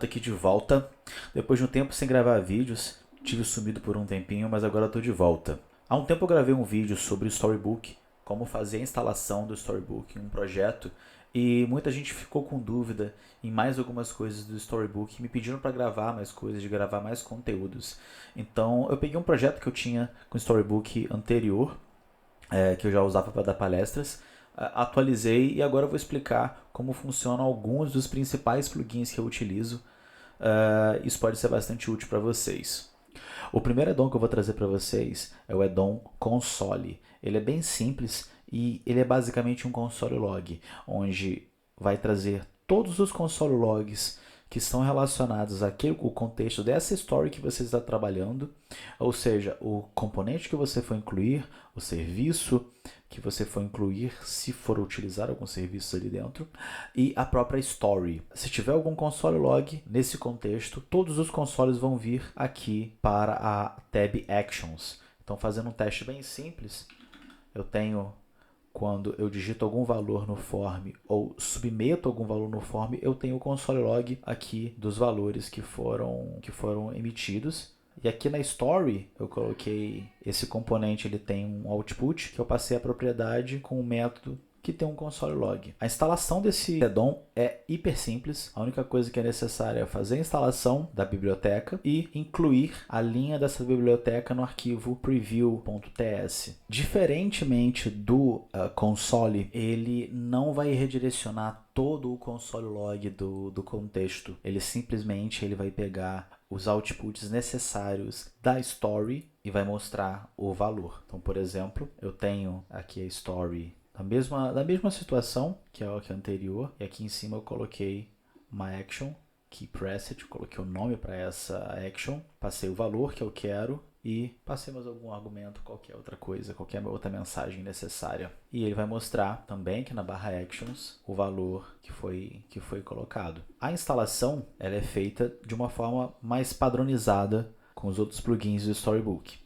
tô aqui de volta. Depois de um tempo sem gravar vídeos, tive sumido por um tempinho, mas agora eu tô de volta. Há um tempo eu gravei um vídeo sobre o Storybook, como fazer a instalação do Storybook em um projeto, e muita gente ficou com dúvida em mais algumas coisas do Storybook, me pediram para gravar mais coisas, de gravar mais conteúdos. Então eu peguei um projeto que eu tinha com o Storybook anterior, que eu já usava para dar palestras, atualizei e agora eu vou explicar como funcionam alguns dos principais plugins que eu utilizo. Isso pode ser bastante útil para vocês. O primeiro addon que eu vou trazer para vocês é o addon Console. Ele é bem simples e ele é basicamente um console log, onde vai trazer todos os console logs que estão relacionados àquele, o contexto dessa story que você está trabalhando, ou seja, o componente que você for incluir, o serviço que você for incluir, se for utilizar algum serviço ali dentro, e a própria story. Se tiver algum console log nesse contexto, todos os consoles vão vir aqui para a tab Actions. Então, fazendo um teste bem simples, eu tenho, quando eu digito algum valor no form ou submeto algum valor no form, eu tenho o console log aqui dos valores que foram emitidos. E aqui na Story, eu coloquei esse componente, ele tem um output, que eu passei a propriedade com um método que tem um console log. A instalação desse addon é hiper simples. A única coisa que é necessária é fazer a instalação da biblioteca e incluir a linha dessa biblioteca no arquivo preview.ts. Diferentemente do console, ele não vai redirecionar todo o console log do contexto. Ele simplesmente vai pegar os outputs necessários da story e vai mostrar o valor. Então, por exemplo, eu tenho aqui a story da mesma situação que a anterior, e aqui em cima eu coloquei uma action, key preset, coloquei o nome para essa action, passei o valor que eu quero e passei mais algum argumento, qualquer outra coisa, qualquer outra mensagem necessária. E ele vai mostrar também que na barra actions o valor que foi colocado. A instalação ela é feita de uma forma mais padronizada com os outros plugins do Storybook,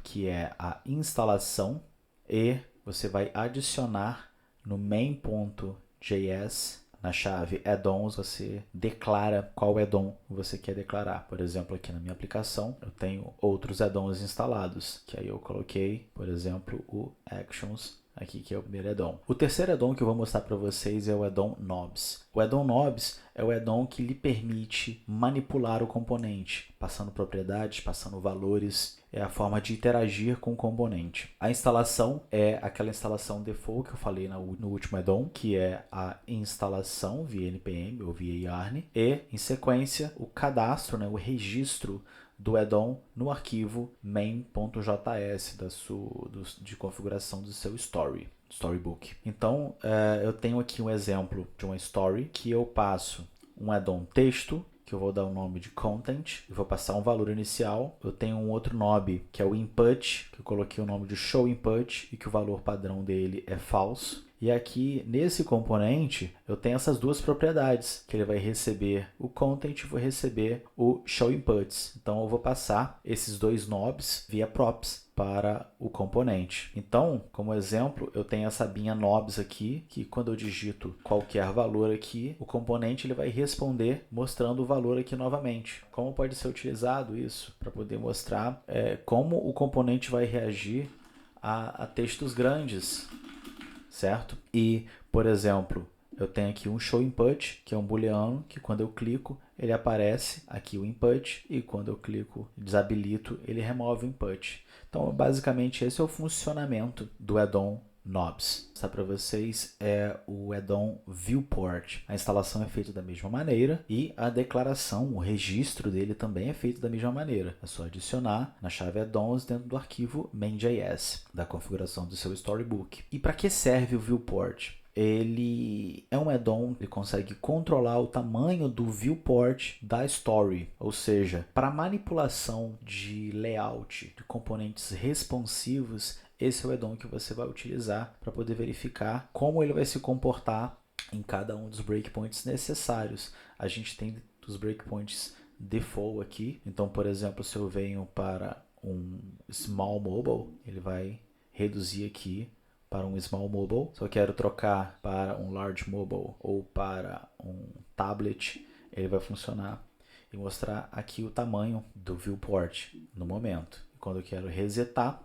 que é a instalação e você vai adicionar no main.js, na chave addons, você declara qual addon você quer declarar. Por exemplo, aqui na minha aplicação, eu tenho outros addons instalados, que aí eu coloquei, por exemplo, o actions aqui, que é o primeiro addon. O terceiro addon que eu vou mostrar para vocês é o addon knobs. O addon knobs é o addon que lhe permite manipular o componente, passando propriedades, passando valores, é a forma de interagir com o componente. A instalação é aquela instalação default que eu falei no último addon, que é a instalação via npm ou via yarn, e, em sequência, o cadastro, o registro do addon no arquivo main.js de configuração do seu Storybook. Então, eu tenho aqui um exemplo de uma story que eu passo um addon texto, que eu vou dar o nome de content, e vou passar um valor inicial. Eu tenho um outro knob, que é o input, que eu coloquei o nome de show input, e que o valor padrão dele é false. E aqui, nesse componente, eu tenho essas duas propriedades, que ele vai receber o content e vou receber o show inputs. Então, eu vou passar esses dois knobs via props para o componente. Então, como exemplo, eu tenho essa binha knobs aqui, que quando eu digito qualquer valor aqui, o componente ele vai responder mostrando o valor aqui novamente. Como pode ser utilizado isso? Para poder mostrar como o componente vai reagir a textos grandes, certo? E, por exemplo, eu tenho aqui um show input, que é um booleano, que quando eu clico, ele aparece aqui o input, e quando eu clico e desabilito, ele remove o input. Então, basicamente, esse é o funcionamento do addon knobs. Essa para vocês é o addon viewport. A instalação é feita da mesma maneira e a declaração, o registro dele também é feito da mesma maneira. É só adicionar na chave addons dentro do arquivo main.js da configuração do seu Storybook. E para que serve o viewport? Ele é um addon que consegue controlar o tamanho do viewport da story, ou seja, para manipulação de layout de componentes responsivos, esse é o addon que você vai utilizar para poder verificar como ele vai se comportar em cada um dos breakpoints necessários. A gente tem os breakpoints default aqui, então, por exemplo, se eu venho para um small mobile, ele vai reduzir aqui para um small mobile. Se eu quero trocar para um large mobile ou para um tablet, ele vai funcionar e mostrar aqui o tamanho do viewport no momento. Quando eu quero resetar,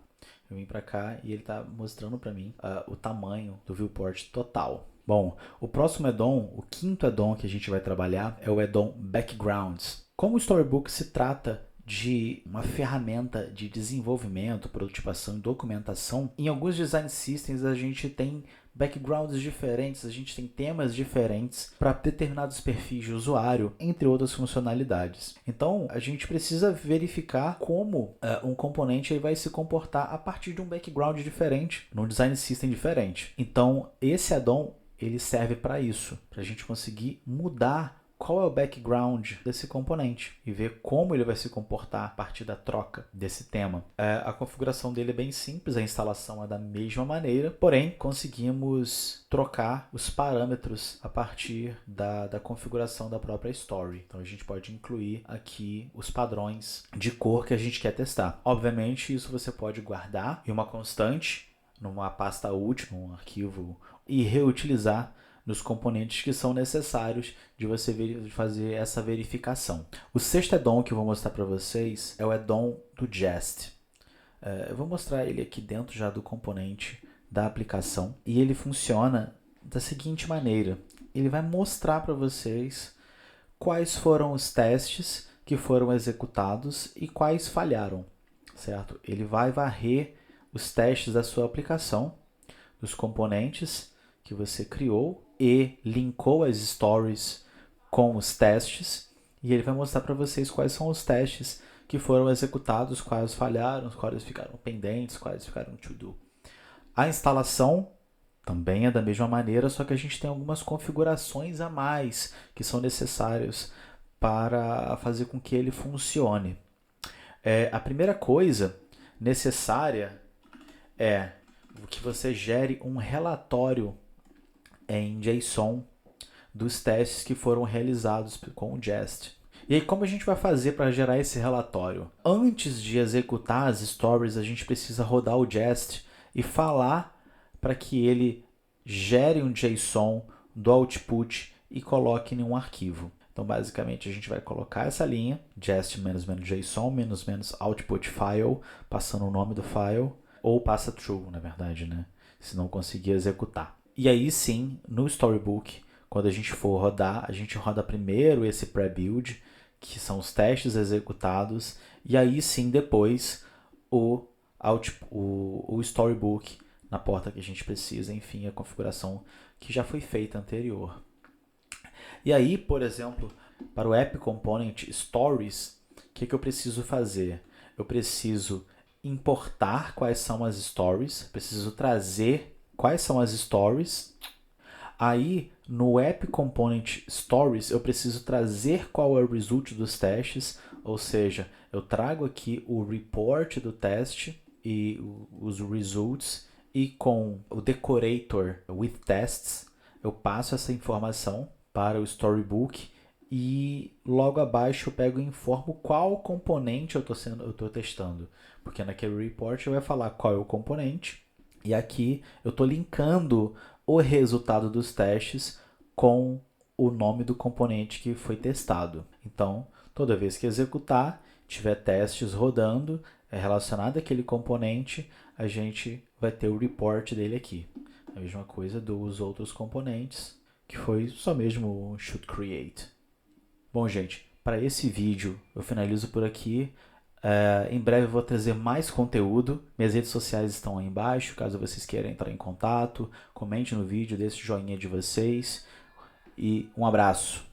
eu vim para cá e ele está mostrando para mim o tamanho do viewport total. Bom, o próximo add-on, o quinto add-on que a gente vai trabalhar é o add-on Backgrounds. Como o Storybook se trata de uma ferramenta de desenvolvimento, prototipação e documentação, em alguns design systems a gente tem backgrounds diferentes, a gente tem temas diferentes para determinados perfis de usuário, entre outras funcionalidades. Então, a gente precisa verificar como um componente vai se comportar a partir de um background diferente, num design system diferente. Então, esse add-on ele serve para isso, para a gente conseguir mudar qual é o background desse componente e ver como ele vai se comportar a partir da troca desse tema. A configuração dele é bem simples, a instalação é da mesma maneira, porém conseguimos trocar os parâmetros a partir da configuração da própria Story. Então a gente pode incluir aqui os padrões de cor que a gente quer testar. Obviamente isso você pode guardar em uma constante, numa pasta útil, num arquivo, e reutilizar nos componentes que são necessários de você fazer essa verificação. O sexto add-on que eu vou mostrar para vocês é o add-on do Jest. Eu vou mostrar ele aqui dentro já do componente da aplicação e ele funciona da seguinte maneira. Ele vai mostrar para vocês quais foram os testes que foram executados e quais falharam, certo? Ele vai varrer os testes da sua aplicação, dos componentes que você criou e linkou as stories com os testes e ele vai mostrar para vocês quais são os testes que foram executados, quais falharam, quais ficaram pendentes, quais ficaram to do. A instalação também é da mesma maneira, só que a gente tem algumas configurações a mais que são necessárias para fazer com que ele funcione. A primeira coisa necessária é que você gere um relatório em JSON dos testes que foram realizados com o Jest. E aí, como a gente vai fazer para gerar esse relatório? Antes de executar as stories, a gente precisa rodar o Jest e falar para que ele gere um JSON do output e coloque em um arquivo. Então, basicamente, a gente vai colocar essa linha, jest -JSON -output file, passando o nome do file, ou passa true, na verdade, né? Se não conseguir executar. E aí sim, no Storybook, quando a gente for rodar, a gente roda primeiro esse pré-build, que são os testes executados, e aí sim depois o Storybook na porta que a gente precisa, enfim, a configuração que já foi feita anterior. E aí, por exemplo, para o App Component Stories, o que eu preciso fazer? Eu preciso importar quais são as stories, preciso trazer quais são as stories. Aí, no App Component Stories, eu preciso trazer qual é o result dos testes, ou seja, eu trago aqui o report do teste e os results, e com o decorator with tests, eu passo essa informação para o Storybook e logo abaixo eu pego e informo qual componente eu estou testando, porque naquele report vai falar qual é o componente. E aqui eu estou linkando o resultado dos testes com o nome do componente que foi testado. Então, toda vez que executar, tiver testes rodando relacionado àquele componente, a gente vai ter o report dele aqui. A mesma coisa dos outros componentes, que foi só mesmo o should create. Bom, gente, para esse vídeo eu finalizo por aqui. Em breve eu vou trazer mais conteúdo. Minhas redes sociais estão aí embaixo, caso vocês queiram entrar em contato. Comente no vídeo, deixe o joinha de vocês. E um abraço.